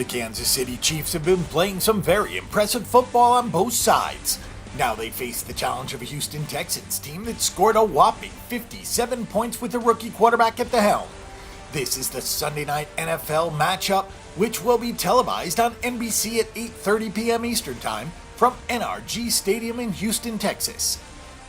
The Kansas City Chiefs have been playing some very impressive football on both sides. Now they face the challenge of a Houston Texans team that scored a whopping 57 points with a rookie quarterback at the helm. This is the Sunday night NFL matchup, which will be televised on NBC at 8:30 p.m. Eastern Time from NRG Stadium in Houston, Texas.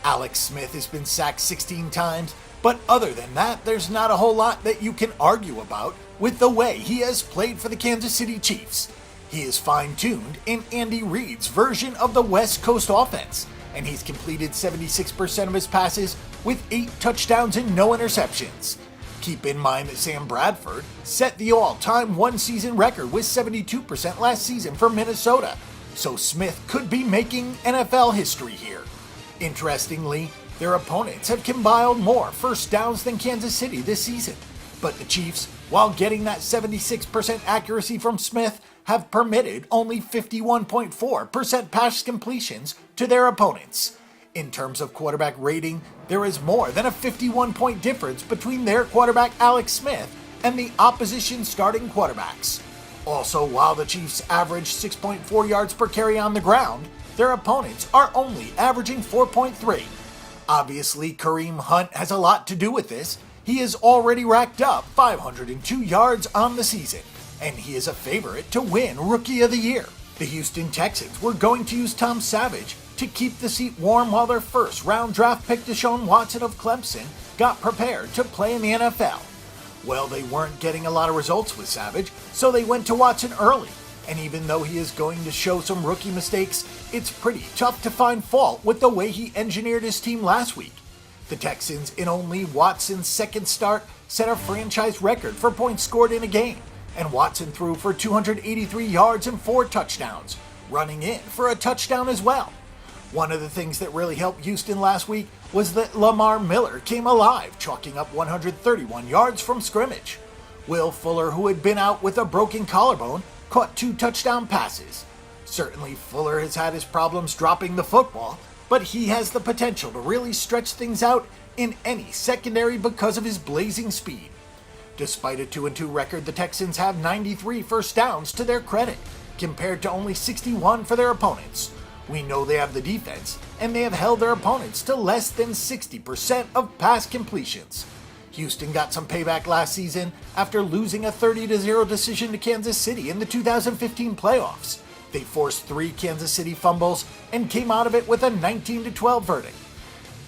Alex Smith has been sacked 16 times, but other than that, there's not a whole lot that you can argue about with the way he has played for the Kansas City Chiefs. He is fine-tuned in Andy Reid's version of the West Coast offense, and he's completed 76% of his passes with 8 touchdowns and no interceptions. Keep in mind that Sam Bradford set the all-time one-season record with 72% last season for Minnesota, so Smith could be making NFL history here. Interestingly, their opponents have compiled more first downs than Kansas City this season, but the Chiefs, while getting that 76% accuracy from Smith, have permitted only 51.4% pass completions to their opponents. In terms of quarterback rating, there is more than a 51-point difference between their quarterback Alex Smith and the opposition starting quarterbacks. Also, while the Chiefs average 6.4 yards per carry on the ground, their opponents are only averaging 4.3. Obviously, Kareem Hunt has a lot to do with this. He has already racked up 502 yards on the season, and he is a favorite to win Rookie of the Year. The Houston Texans were going to use Tom Savage to keep the seat warm while their first-round draft pick Deshaun Watson of Clemson got prepared to play in the NFL. Well, they weren't getting a lot of results with Savage, so they went to Watson early. And even though he is going to show some rookie mistakes, it's pretty tough to find fault with the way he engineered his team last week. The Texans, in only Watson's second start, set a franchise record for points scored in a game, and Watson threw for 283 yards and 4 touchdowns, running in for a touchdown as well. One of the things that really helped Houston last week was that Lamar Miller came alive, chalking up 131 yards from scrimmage. Will Fuller, who had been out with a broken collarbone, caught 2 touchdown passes. Certainly Fuller has had his problems dropping the football, but he has the potential to really stretch things out in any secondary because of his blazing speed. Despite a 2-2 record, the Texans have 93 first downs to their credit, compared to only 61 for their opponents. We know they have the defense, and they have held their opponents to less than 60% of pass completions. Houston got some payback last season after losing a 30-0 decision to Kansas City in the 2015 playoffs. They forced 3 Kansas City fumbles and came out of it with a 19-12 verdict.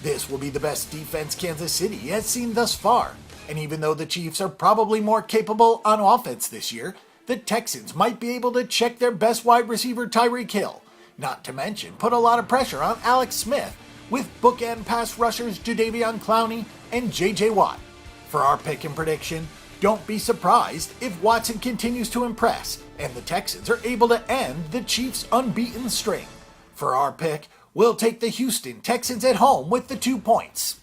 This will be the best defense Kansas City has seen thus far, and even though the Chiefs are probably more capable on offense this year, the Texans might be able to check their best wide receiver Tyreek Hill, not to mention put a lot of pressure on Alex Smith with bookend pass rushers Jadeveon Clowney and J.J. Watt. For our pick and prediction, don't be surprised if Watson continues to impress and the Texans are able to end the Chiefs' unbeaten string. For our pick, we'll take the Houston Texans at home with the 2 points.